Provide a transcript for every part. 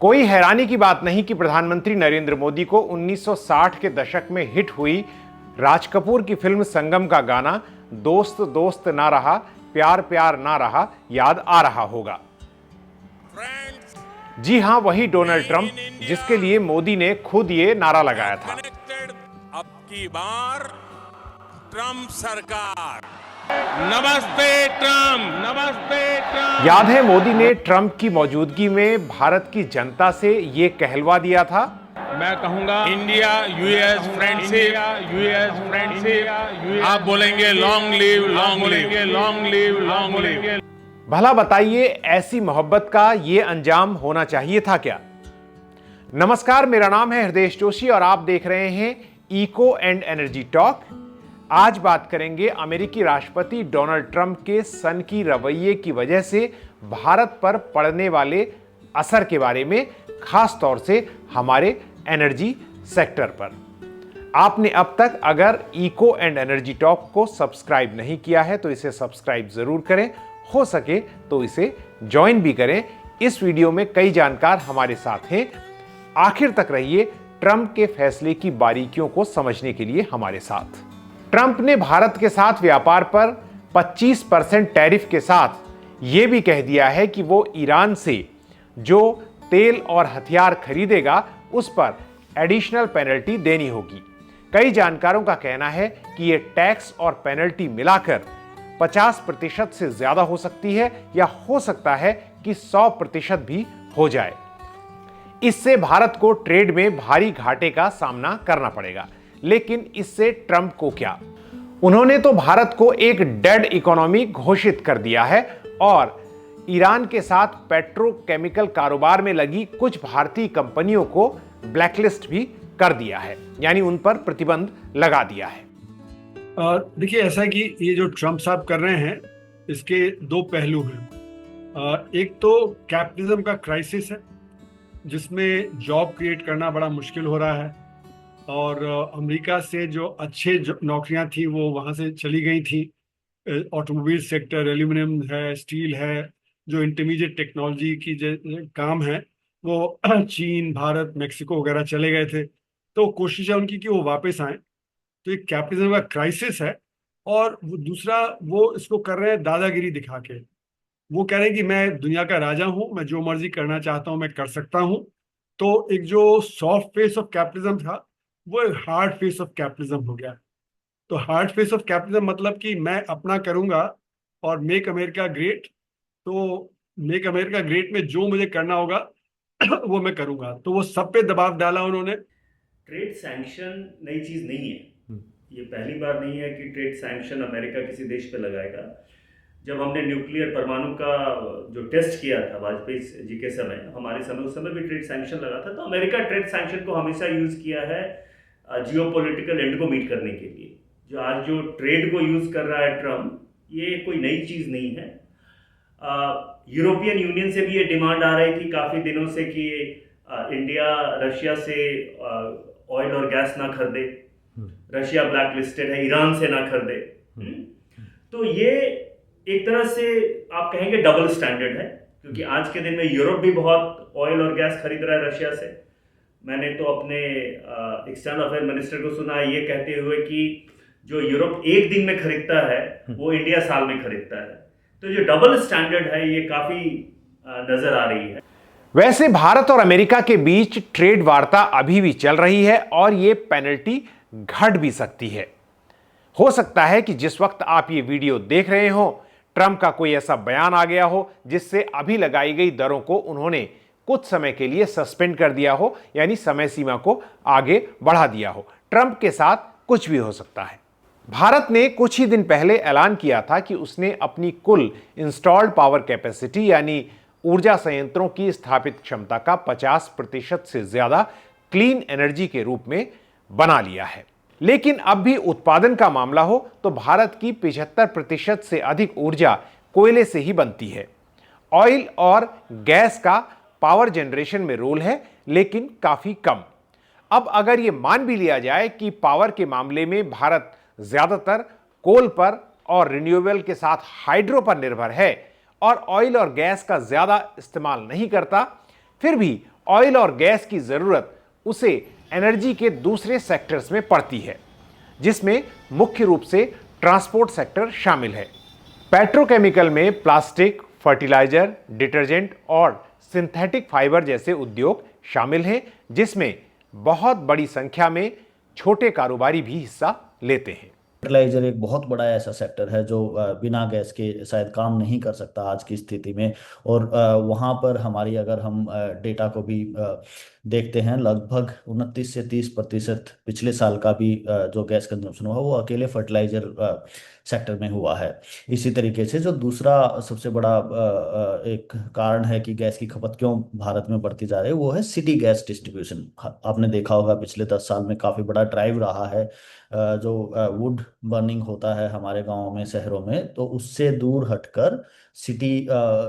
कोई हैरानी की बात नहीं कि प्रधानमंत्री नरेंद्र मोदी को 1960 के दशक में हिट हुई राज कपूर की फिल्म संगम का गाना दोस्त दोस्त ना रहा प्यार प्यार ना रहा याद आ रहा होगा। जी हां, वही डोनाल्ड ट्रंप जिसके लिए मोदी ने खुद ये नारा लगाया था। अब की बार ट्रंप सरकार, नमस्ते ट्रंप, नमस्ते ट्रंप। याद है मोदी ने ट्रंप की मौजूदगी में भारत की जनता से ये कहलवा दिया था, मैं कहूंगा India US friendship, US friendship. आप बोलेंगे long live, long live, long live, long live. भला बताइए ऐसी मोहब्बत का ये अंजाम होना चाहिए था क्या? नमस्कार, मेरा नाम है हृदय जोशी और आप देख रहे हैं इको एंड एनर्जी टॉक। आज बात करेंगे अमेरिकी राष्ट्रपति डोनाल्ड ट्रंप के सनकी रवैये की वजह से भारत पर पड़ने वाले असर के बारे में, खास तौर से हमारे एनर्जी सेक्टर पर। आपने अब तक अगर इको एंड एनर्जी टॉक को सब्सक्राइब नहीं किया है तो इसे सब्सक्राइब जरूर करें, हो सके तो इसे ज्वाइन भी करें। इस वीडियो में कई जानकार हमारे साथ हैं। आखिर तक रहिए ट्रंप के फैसले की बारीकियों को समझने के लिए हमारे साथ। ट्रंप ने भारत के साथ व्यापार पर 25% टैरिफ के साथ यह भी कह दिया है कि वो ईरान से जो तेल और हथियार खरीदेगा उस पर एडिशनल पेनल्टी देनी होगी। कई जानकारों का कहना है कि यह टैक्स और पेनल्टी मिलाकर 50% से ज्यादा हो सकती है या हो सकता है कि 100% भी हो जाए। इससे भारत को ट्रेड में भारी घाटे का सामना करना पड़ेगा। लेकिन इससे ट्रंप को क्या? उन्होंने तो भारत को एक डेड इकोनॉमी घोषित कर दिया है और ईरान के साथ पेट्रोकेमिकल कारोबार में लगी कुछ भारतीय कंपनियों को ब्लैकलिस्ट भी कर दिया है, यानी उन पर प्रतिबंध लगा दिया है। देखिए, ऐसा है कि ये जो ट्रंप साहब कर रहे हैं इसके दो पहलू हैं। एक तो कैपिटलिज्म का क्राइसिस है जिसमें जॉब क्रिएट करना बड़ा मुश्किल हो रहा है और अमेरिका से जो अच्छे नौकरियां थी वो वहां से चली गई थी। ऑटोमोबाइल सेक्टर, एल्यूमिनियम है, स्टील है, जो इंटरमीडिएट टेक्नोलॉजी की जो काम है वो चीन, भारत, मेक्सिको वगैरह चले गए थे। तो कोशिश है उनकी कि वो वापस आए। तो एक कैपिटलिज्म का क्राइसिस है। और वो दूसरा, वो इसको कर रहे हैं दादागिरी दिखा के। वो कह रहे हैं कि मैं दुनिया का राजा हूं, मैं जो मर्जी करना चाहता हूं मैं कर सकता हूं। तो एक जो सॉफ्ट फेस ऑफ कैपिटलिज्म था वो हार्ड फेस ऑफ कैपिटलिज्म हो गया। तो हार्ड फेस ऑफ कैपिटलिज्म मतलब कि मैं अपना करूंगा और मेक अमेरिका ग्रेट। तो मेक अमेरिका ग्रेट में जो मुझे करना होगा वो मैं करूंगा। तो वो सब पे दबाव डाला उन्होंने। ट्रेड सैंक्शन नई चीज नहीं है। ये पहली बार नहीं है कि ट्रेड सैंक्शन अमेरिका किसी देश पे लगाएगा। जब हमने न्यूक्लियर परमाणु का जो टेस्ट किया था वाजपेयी जी के समय, हमारे समय, उस समय भी ट्रेड सैंक्शन लगा था। तो अमेरिका ट्रेड सैंक्शन को हमेशा यूज किया है जियोपॉलिटिकल एंड को मीट करने के लिए। जो आज जो ट्रेड को यूज कर रहा है ट्रम्प, ये कोई नई चीज नहीं है। यूरोपियन यूनियन से भी ये डिमांड आ रही थी काफी दिनों से कि इंडिया रशिया से ऑयल और गैस ना खरीदे। रशिया ब्लैक लिस्टेड है, ईरान से ना खरीदे। तो ये एक तरह से आप कहेंगे डबल स्टैंडर्ड है, क्योंकि आज के दिन में यूरोप भी बहुत ऑयल और गैस खरीद रहा है रशिया से। मैंने तो अपने एक्सटर्नल अफेयर मिनिस्टर को सुना है ये कहते हुए कि जो यूरोप एक दिन में खरीदता है वो इंडिया साल में खरीदता है। तो जो डबल स्टैंडर्ड है ये काफी नजर आ रही है। वैसे भारत और अमेरिका के बीच ट्रेड वार्ता अभी भी चल रही है और ये पेनल्टी घट भी सकती है। हो सकता है कि जिस वक्त आप ये वीडियो देख रहे हो ट्रंप का कोई ऐसा बयान आ गया हो जिससे अभी लगाई गई दरों को उन्होंने कुछ समय के लिए सस्पेंड कर दिया हो, यानी समय सीमा को आगे बढ़ा दिया हो। ट्रंप के साथ कुछ भी हो सकता है। भारत ने कुछ ही दिन पहले ऐलान किया था कि उसने अपनी कुल इंस्टॉल्ड पावर कैपेसिटी, यानी ऊर्जा संयंत्रों की स्थापित क्षमता का 50% से ज्यादा क्लीन एनर्जी के रूप में बना लिया है। लेकिन अब भी उत्पादन का मामला हो तो भारत की 75% से अधिक ऊर्जा कोयले से ही बनती है। ऑयल और गैस का पावर जनरेशन में रोल है, लेकिन काफी कम। अब अगर यह मान भी लिया जाए कि पावर के मामले में भारत ज्यादातर कोल पर और रिन्यूएबल के साथ हाइड्रो पर निर्भर है और ऑयल और गैस का ज्यादा इस्तेमाल नहीं करता, फिर भी ऑयल और गैस की जरूरत उसे एनर्जी के दूसरे सेक्टर्स में पड़ती है, जिसमें मुख्य रूप से ट्रांसपोर्ट सेक्टर शामिल है। पेट्रोकेमिकल में प्लास्टिक, फर्टिलाइजर, डिटर्जेंट और सिंथेटिक फाइबर जैसे उद्योग शामिल हैं, जिसमें बहुत बड़ी संख्या में छोटे कारोबारी भी हिस्सा लेते हैं। फर्टिलाइजर एक बहुत बड़ा ऐसा सेक्टर है जो बिना गैस के शायद काम नहीं कर सकता आज की स्थिति में। और वहाँ पर हमारी अगर हम डेटा को भी देखते हैं, लगभग 29 से 30% पिछले साल का भी जो गैस कंजम्पशन हुआ वो अकेले फर्टिलाइजर सेक्टर में हुआ है। इसी तरीके से जो दूसरा सबसे बड़ा एक कारण है कि गैस की खपत क्यों भारत में बढ़ती जा रही है वो है सिटी गैस डिस्ट्रीब्यूशन। आपने देखा होगा पिछले 10 साल में काफ़ी बड़ा ड्राइव रहा है जो वुड बर्निंग होता है हमारे गांवों में, शहरों में, तो उससे दूर हटकर सिटी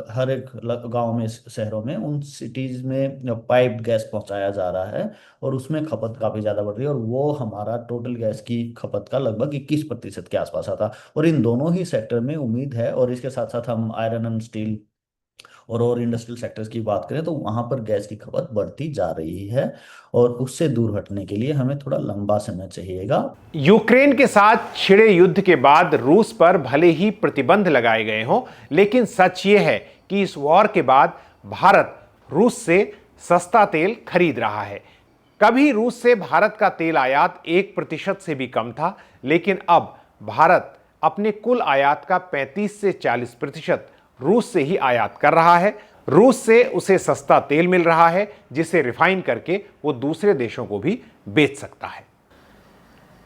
हर एक गांव में, शहरों में, उन सिटीज में पाइप्ड गैस पहुंचाया जा रहा है और उसमें खपत काफ़ी ज़्यादा बढ़ रही है। और वो हमारा टोटल गैस की खपत का लगभग 21% के आसपास आता। और इन दोनों ही सेक्टर में उम्मीद है, और इसके साथ साथ हम आयरन एंड स्टील और इंडस्ट्रियल सेक्टर्स की बात करें तो वहां पर गैस की खपत बढ़ती जा रही है और उससे दूर हटने के लिए हमें थोड़ा लंबा समय चाहिएगा। यूक्रेन के साथ छिड़े युद्ध के बाद रूस पर भले ही प्रतिबंध लगाए गए हों, लेकिन सच ये है कि इस वॉर के बाद भारत रूस से सस्ता तेल खरीद रहा है। कभी रूस से भारत का तेल आयात 1% से भी कम था, लेकिन अब भारत अपने कुल आयात का 35 से 40% रूस से ही आयात कर रहा है। रूस से उसे सस्ता तेल मिल रहा है जिसे रिफाइन करके वो दूसरे देशों को भी बेच सकता है।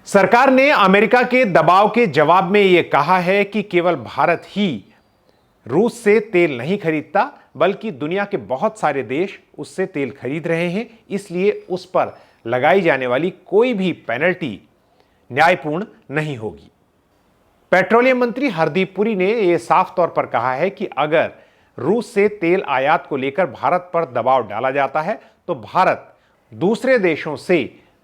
सरकार ने अमेरिका के दबाव के जवाब में यह कहा है कि केवल भारत ही रूस से तेल नहीं खरीदता, बल्कि दुनिया के बहुत सारे देश उससे तेल खरीद रहे हैं, इसलिए उस पर लगाई जाने वाली कोई भी पेनल्टी न्यायपूर्ण नहीं होगी। पेट्रोलियम मंत्री हरदीप पुरी ने यह साफ तौर पर कहा है कि अगर रूस से तेल आयात को लेकर भारत पर दबाव डाला जाता है तो भारत दूसरे देशों से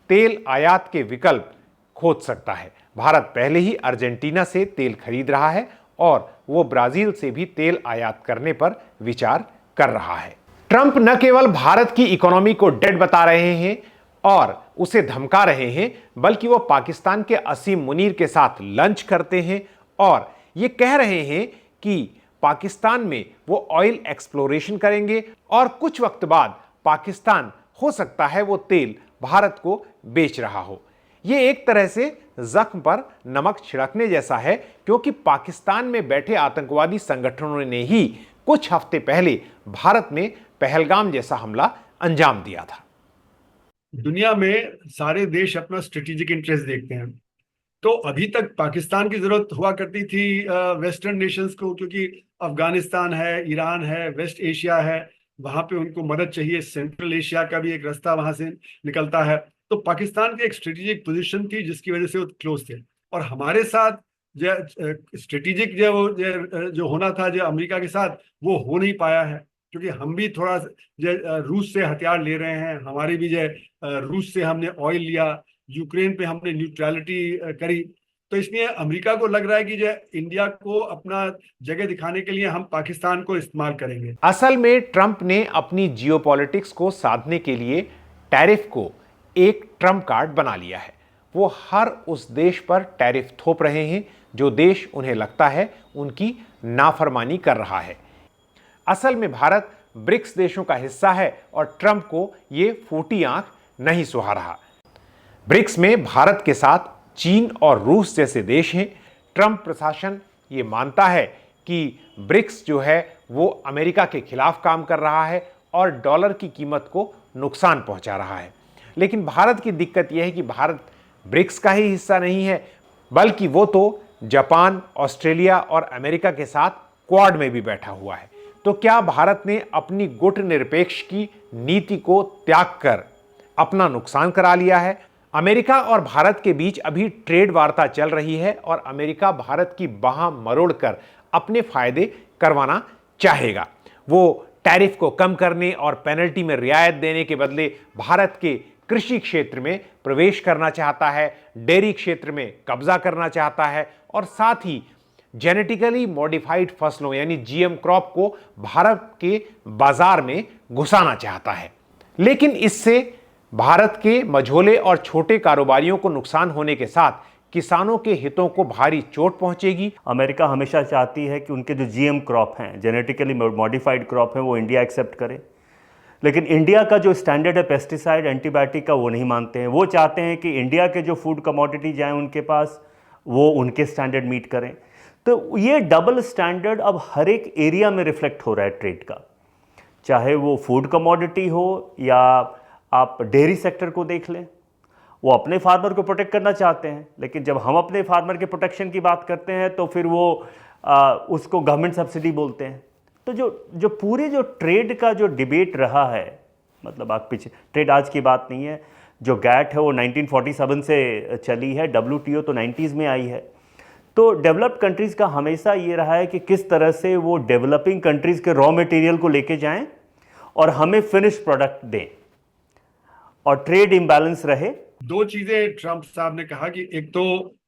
तेल आयात के विकल्प खोज सकता है। भारत पहले ही अर्जेंटीना से तेल खरीद रहा है और वो ब्राजील से भी तेल आयात करने पर विचार कर रहा है। ट्रंप न केवल भारत की इकोनॉमी को डेड बता रहे हैं और उसे धमका रहे हैं, बल्कि वो पाकिस्तान के असीम मुनीर के साथ लंच करते हैं और ये कह रहे हैं कि पाकिस्तान में वो ऑयल एक्सप्लोरेशन करेंगे और कुछ वक्त बाद पाकिस्तान हो सकता है वो तेल भारत को बेच रहा हो। ये एक तरह से जख्म पर नमक छिड़कने जैसा है, क्योंकि पाकिस्तान में बैठे आतंकवादी संगठनों ने ही कुछ हफ्ते पहले भारत में पहलगाम जैसा हमला अंजाम दिया था। दुनिया में सारे देश अपना स्ट्रेटेजिक इंटरेस्ट देखते हैं, तो अभी तक पाकिस्तान की जरूरत हुआ करती थी वेस्टर्न नेशंस को, क्योंकि अफगानिस्तान है, ईरान है, वेस्ट एशिया है, वहां पे उनको मदद चाहिए। सेंट्रल एशिया का भी एक रास्ता वहां से निकलता है, तो पाकिस्तान की एक स्ट्रेटेजिक पोजीशन थी जिसकी वजह से वो क्लोज थे। और हमारे साथ जो स्ट्रेटेजिक जो होना था जो अमेरिका के साथ, वो हो नहीं पाया है, क्योंकि हम भी थोड़ा रूस से हथियार ले रहे हैं। हमारी भी रूस से हमने ऑयल लिया, यूक्रेन पे हमने न्यूट्रलिटी करी, तो इसलिए अमेरिका को लग रहा है कि इंडिया को अपना जगह दिखाने के लिए हम पाकिस्तान को इस्तेमाल करेंगे। असल में ट्रंप ने अपनी जियोपॉलिटिक्स को साधने के लिए टैरिफ को एक ट्रम्प कार्ड बना लिया है। वो हर उस देश पर टैरिफ थोप रहे हैं जो देश उन्हें लगता है उनकी नाफरमानी कर रहा है। असल में भारत ब्रिक्स देशों का हिस्सा है और ट्रंप को ये फूटी आंख नहीं सुहा रहा। ब्रिक्स में भारत के साथ चीन और रूस जैसे देश हैं। ट्रंप प्रशासन ये मानता है कि ब्रिक्स जो है वो अमेरिका के खिलाफ काम कर रहा है और डॉलर की कीमत को नुकसान पहुंचा रहा है। लेकिन भारत की दिक्कत यह है कि भारत ब्रिक्स का ही हिस्सा नहीं है, बल्कि वो तो जापान, ऑस्ट्रेलिया और अमेरिका के साथ क्वाड में भी बैठा हुआ है। तो क्या भारत ने अपनी गुटनिरपेक्ष की नीति को त्याग कर अपना नुकसान करा लिया है? अमेरिका और भारत के बीच अभी ट्रेड वार्ता चल रही है और अमेरिका भारत की बाह मरोड़कर अपने फायदे करवाना चाहेगा। वो टैरिफ को कम करने और पेनल्टी में रियायत देने के बदले भारत के कृषि क्षेत्र में प्रवेश करना चाहता है, डेयरी क्षेत्र में कब्जा करना चाहता है और साथ ही जेनेटिकली मॉडिफाइड फसलों यानी जीएम क्रॉप को भारत के बाजार में घुसाना चाहता है। लेकिन इससे भारत के मझोले और छोटे कारोबारियों को नुकसान होने के साथ किसानों के हितों को भारी चोट पहुंचेगी। अमेरिका हमेशा चाहती है कि उनके जो जीएम क्रॉप हैं, जेनेटिकली मॉडिफाइड क्रॉप हैं, वो इंडिया एक्सेप्ट करे, लेकिन इंडिया का जो स्टैंडर्ड है पेस्टिसाइड एंटीबायोटिक का, वो नहीं मानते हैं। वो चाहते हैं कि इंडिया के जो फूड कमोडिटी जाएं उनके पास, वो उनके स्टैंडर्ड मीट करें। तो ये डबल स्टैंडर्ड अब हर एक एरिया में रिफ्लेक्ट हो रहा है ट्रेड का, चाहे वो फूड कमोडिटी हो या आप डेयरी सेक्टर को देख लें। वो अपने फार्मर को प्रोटेक्ट करना चाहते हैं, लेकिन जब हम अपने फार्मर के प्रोटेक्शन की बात करते हैं तो फिर वो उसको गवर्नमेंट सब्सिडी बोलते हैं। तो जो पूरे जो ट्रेड का जो डिबेट रहा है, मतलब आप पीछे ट्रेड आज की बात नहीं है, जो गैट है वो 1947 से चली है, WTO तो 90s में आई है। तो डेवलप्ड कंट्रीज़ का हमेशा ये रहा है कि किस तरह से वो डेवलपिंग कंट्रीज़ के रॉ मटेरियल को लेके जाएं और हमें फिनिश प्रोडक्ट दें और ट्रेड इम्बैलेंस रहे। दो चीजें ट्रंप साहब ने कहा कि एक तो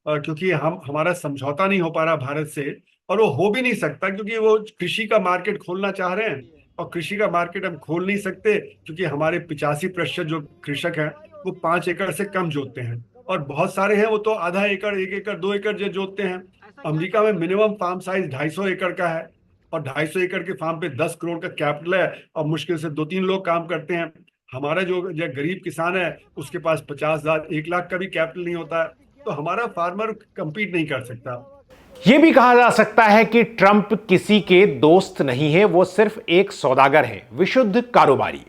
क्योंकि हमारा समझौता नहीं हो पा रहा भारत से, और वो हो भी नहीं सकता क्योंकि वो कृषि का मार्केट खोलना चाह रहे हैं, और कृषि का मार्केट हम खोल नहीं सकते क्योंकि हमारे 85% जो कृषक हैं वो 5 एकड़ से कम जोतते हैं, और बहुत सारे हैं वो तो आधा एकड़, 1 एकड़, 2 एकड़ जो जोतते हैं। अमेरिका में मिनिमम फार्म साइज 250 एकड़ का है, और 250 एकड़ के फार्म पे 10 करोड़ का कैपिटल है, और मुश्किल से 2-3 लोग काम करते हैं। हमारा जो गरीब किसान है उसके पास 50,000, 1 लाख का भी कैपिटल नहीं होता है, तो हमारा फार्मर compete नहीं कर सकता। यह भी कहा जा सकता है कि ट्रंप किसी के दोस्त नहीं है, वो सिर्फ एक सौदागर है, विशुद्ध कारोबारी।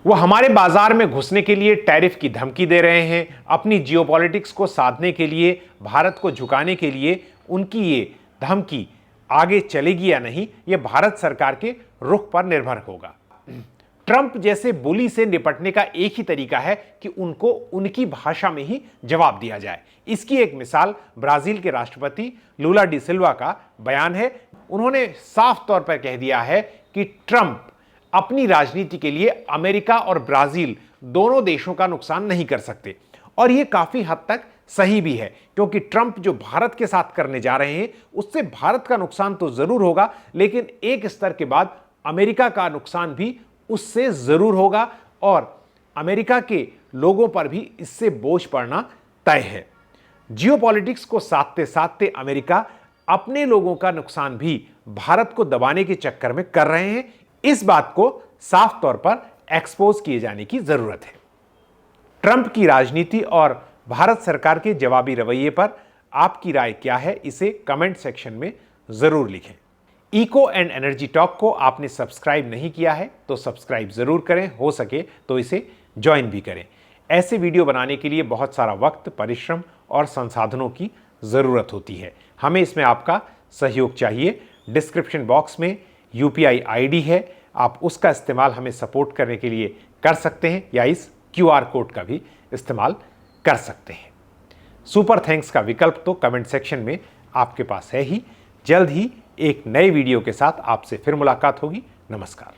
वो हमारे बाजार में घुसने के लिए टैरिफ की धमकी दे रहे हैं। अपनी जियोपॉलिटिक्स को साधने के लिए, भारत को झुकाने के लिए उनकी ये धमकी आगे चलेगी या नहीं, यह भारत सरकार के रुख पर निर्भर होगा। ट्रंप जैसे बुली से निपटने का एक ही तरीका है कि उनको उनकी भाषा में ही जवाब दिया जाए। इसकी एक मिसाल ब्राजील के राष्ट्रपति लूला डी सिल्वा का बयान है। उन्होंने साफ तौर पर कह दिया है कि ट्रंप अपनी राजनीति के लिए अमेरिका और ब्राजील दोनों देशों का नुकसान नहीं कर सकते, और यह काफी हद तक सही भी है, क्योंकि ट्रंप जो भारत के साथ करने जा रहे हैं उससे भारत का नुकसान तो जरूर होगा, लेकिन एक स्तर के बाद अमेरिका का नुकसान भी उससे जरूर होगा, और अमेरिका के लोगों पर भी इससे बोझ पड़ना तय है। जियोपॉलिटिक्स को साधते साधते अमेरिका अपने लोगों का नुकसान भी भारत को दबाने के चक्कर में कर रहे हैं। इस बात को साफ तौर पर एक्सपोज किए जाने की जरूरत है। ट्रंप की राजनीति और भारत सरकार के जवाबी रवैये पर आपकी राय क्या है, इसे कमेंट सेक्शन में जरूर लिखें। इको एंड एनर्जी टॉक को आपने सब्सक्राइब नहीं किया है तो सब्सक्राइब जरूर करें, हो सके तो इसे ज्वाइन भी करें। ऐसे वीडियो बनाने के लिए बहुत सारा वक्त, परिश्रम और संसाधनों की ज़रूरत होती है। हमें इसमें आपका सहयोग चाहिए। डिस्क्रिप्शन बॉक्स में UPI ID है, आप उसका इस्तेमाल हमें सपोर्ट करने के लिए कर सकते हैं, या इस QR कोड का भी इस्तेमाल कर सकते हैं। सुपर थैंक्स का विकल्प तो कमेंट सेक्शन में आपके पास है ही। जल्द ही एक नए वीडियो के साथ आपसे फिर मुलाकात होगी। नमस्कार।